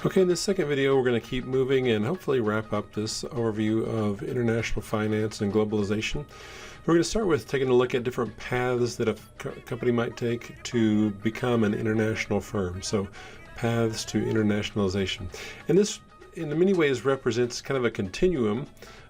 Okay, in this second video, we're going to keep moving and hopefully wrap up this overview of international finance and globalization. We're going to start with taking a look at different paths that a company might take to become an international firm. So, paths to internationalization. And this, in many ways, represents kind of a continuum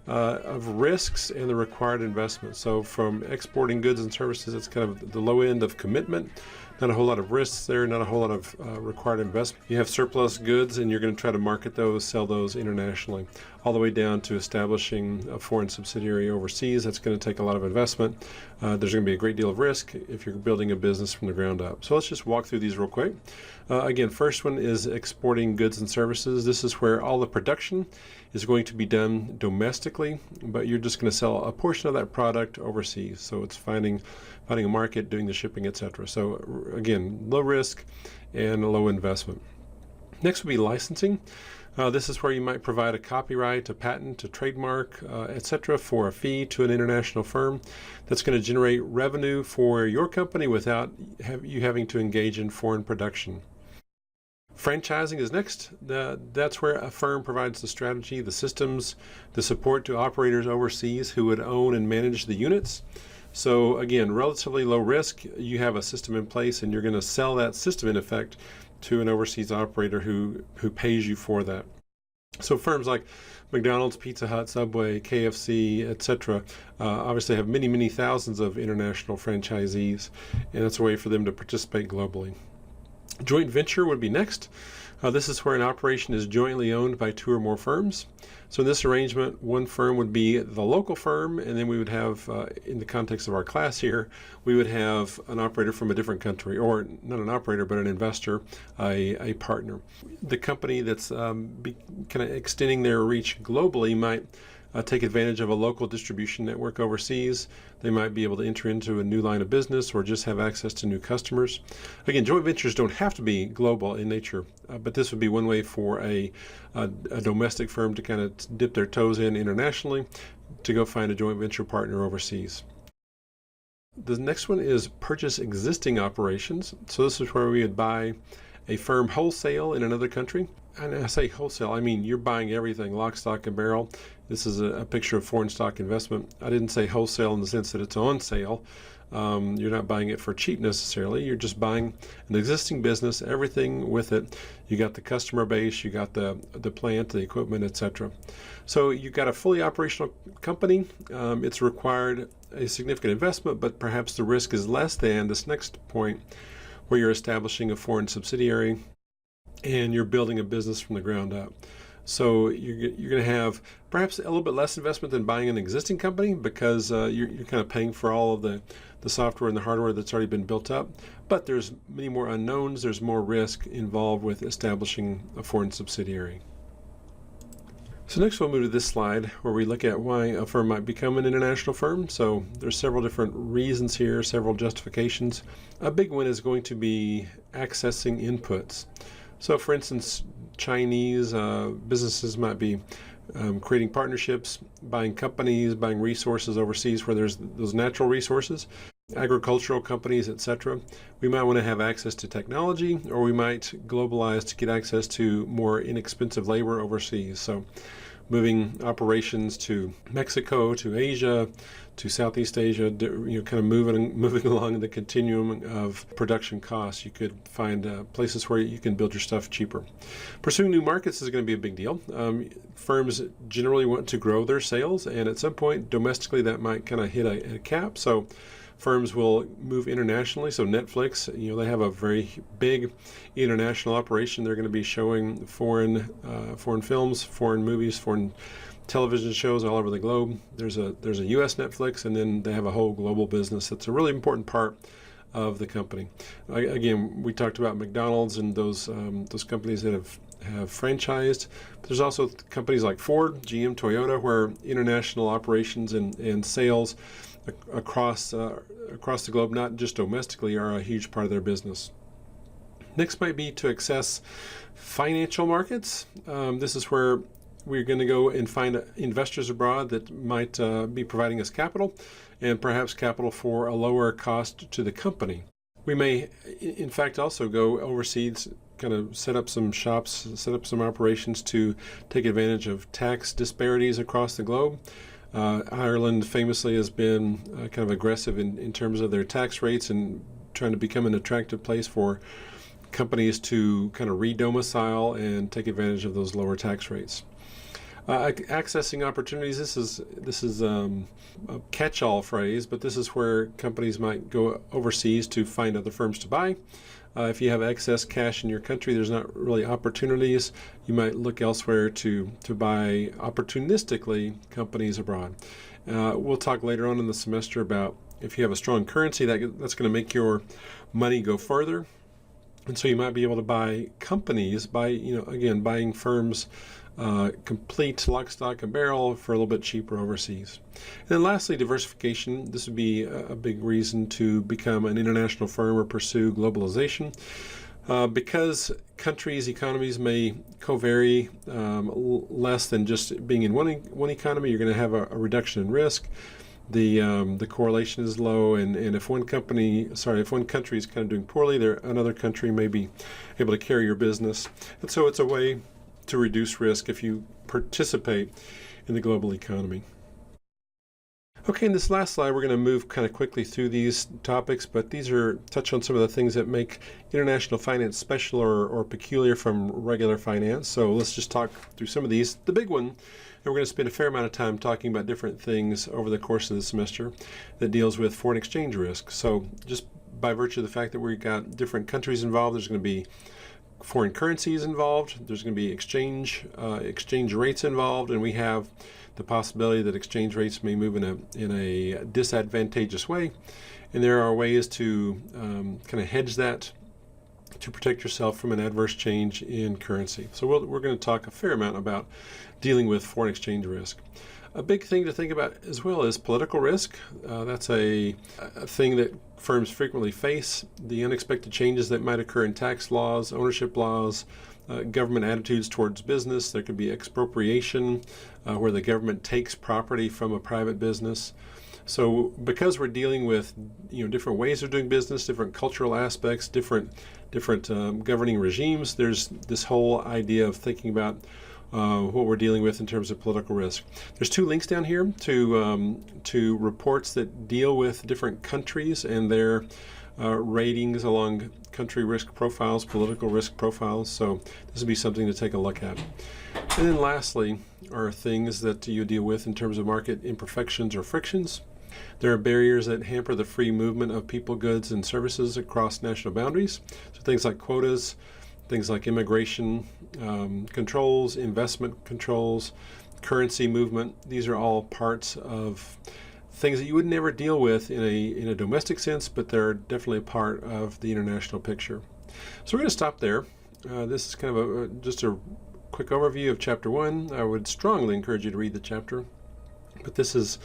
of risks and the required investment. So from exporting goods and services, it's kind of the low end of commitment. Not a whole lot of risks there, not a whole lot of required investment. You have surplus goods and you're going to try to market those, sell those internationally, all the way down to establishing a foreign subsidiary overseas. That's going to take a lot of investment. There's going to be a great deal of risk if you're building a business from the ground up. So let's just walk through these real quick. Again, first one is exporting goods and services. This is where all the production is going to be done domestically, but you're just going to sell a portion of that product overseas. So it's finding a market, doing the shipping, etc. So again, low risk and a low investment. Next would be licensing. This is where you might provide a copyright, a patent, a trademark, etc. for a fee to an international firm. That's going to generate revenue for your company without you having to engage in foreign production. Franchising is next. That's where a firm provides the strategy, the systems, the support to operators overseas who would own and manage the units. So again, relatively low risk. You have a system in place and you're going to sell that system in effect to an overseas operator who pays you for that. So firms like McDonald's, Pizza Hut, Subway, KFC, etc. Obviously have many thousands of international franchisees, and that's a way for them to participate globally. Joint venture would be next. This is where an operation is jointly owned by two or more firms. So in this arrangement, one firm would be the local firm, and then we would have, in the context of our class here, we would have an operator from a different country, or not an operator, but an investor, a partner. The company that's kind of extending their reach globally might take advantage of a local distribution network overseas. They might be able to enter into a new line of business or just have access to new customers. Again, joint ventures don't have to be global in nature, but this would be one way for a domestic firm to kind of dip their toes in internationally to go find a joint venture partner overseas. The next one is purchase existing operations. So this is where we would buy a firm wholesale in another country. And I say wholesale, I mean you're buying everything, lock, stock, and barrel. This is a picture of foreign stock investment. I didn't say wholesale in the sense that it's on sale. You're not buying it for cheap necessarily. You're just buying an existing business, everything with it. You got the customer base, you got the plant, the equipment, etc. So you got a fully operational company. It's required a significant investment, but perhaps the risk is less than this next point, where you're establishing a foreign subsidiary and you're building a business from the ground up. So you're going to have perhaps a little bit less investment than buying an existing company, because you're kind of paying for all of the software and the hardware that's already been built up. But there's many more unknowns. There's more risk involved with establishing a foreign subsidiary. So next we'll move to this slide where we look at why a firm might become an international firm. So there's several different reasons here, several justifications. A big one is going to be accessing inputs. So for instance, Chinese businesses might be creating partnerships, buying companies, buying resources overseas where there's those natural resources, agricultural companies, etc. We might want to have access to technology, or we might globalize to get access to more inexpensive labor overseas. So moving operations to Mexico, to Asia, to Southeast Asia, kind of moving along the continuum of production costs. You could find places where you can build your stuff cheaper. Pursuing new markets is going to be a big deal. Firms generally want to grow their sales, and at some point domestically that might kind of hit a cap. So firms will move internationally. So Netflix, they have a very big international operation. They're going to be showing foreign films, foreign movies, foreign television shows all over the globe. There's a U.S. Netflix, and then they have a whole global business. That's a really important part of the company. Again, we talked about McDonald's and those companies that have franchised. But there's also companies like Ford, GM, Toyota, where international operations and sales across the globe, not just domestically, are a huge part of their business. Next might be to access financial markets. This is where we're going to go and find investors abroad that might be providing us capital, and perhaps capital for a lower cost to the company. We may, in fact, also go overseas kind of set up some shops, set up some operations to take advantage of tax disparities across the globe. Ireland famously has been kind of aggressive in terms of their tax rates and trying to become an attractive place for companies to kind of re-domicile and take advantage of those lower tax rates. Accessing opportunities, this is a catch-all phrase, but this is where companies might go overseas to find other firms to buy. If you have excess cash in your country, there's not really opportunities. You might look elsewhere to buy opportunistically companies abroad. We'll talk later on in the semester about if you have a strong currency, that's going to make your money go further. And so you might be able to buy companies, buying firms, complete lock, stock, and barrel for a little bit cheaper overseas. And then lastly, diversification. This would be a big reason to become an international firm or pursue globalization. Because countries' economies may co-vary less than just being in one economy, you're going to have a reduction in risk. The correlation is low, and if one country is kind of doing poorly, another country may be able to carry your business. And so it's a way to reduce risk if you participate in the global economy. Okay, in this last slide, we're going to move kind of quickly through these topics, but these touch on some of the things that make international finance special or peculiar from regular finance. So let's just talk through some of these. The big one, and we're going to spend a fair amount of time talking about different things over the course of the semester that deals with foreign exchange risk. So just by virtue of the fact that we've got different countries involved, there's going to be foreign currencies involved, there's going to be exchange rates involved, and we have the possibility that exchange rates may move in a disadvantageous way, and there are ways to kind of hedge that to protect yourself from an adverse change in currency. So we're going to talk a fair amount about dealing with foreign exchange risk. A big thing to think about as well is political risk. That's a thing that firms frequently face. The unexpected changes that might occur in tax laws, ownership laws, government attitudes towards business. There could be expropriation, where the government takes property from a private business. So because we're dealing with different ways of doing business, different cultural aspects, different governing regimes, there's this whole idea of thinking about what we're dealing with in terms of political risk. There's two links down here to reports that deal with different countries and their ratings along country risk profiles, political risk profiles. So this would be something to take a look at. And then lastly are things that you deal with in terms of market imperfections or frictions. There are barriers that hamper the free movement of people, goods, and services across national boundaries. So things like quotas, things like immigration controls, investment controls, currency movement. These are all parts of things that you would never deal with in a domestic sense, but they're definitely a part of the international picture. So we're going to stop there. This is kind of just a quick overview of Chapter 1. I would strongly encourage you to read the chapter, but this is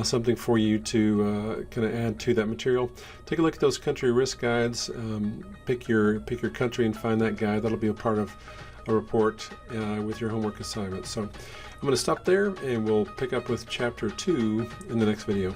something for you to kind of add to that material. Take a look at those country risk guides. Pick your country and find that guide. That'll be a part of a report with your homework assignment. So I'm going to stop there, and we'll pick up with Chapter 2 in the next video.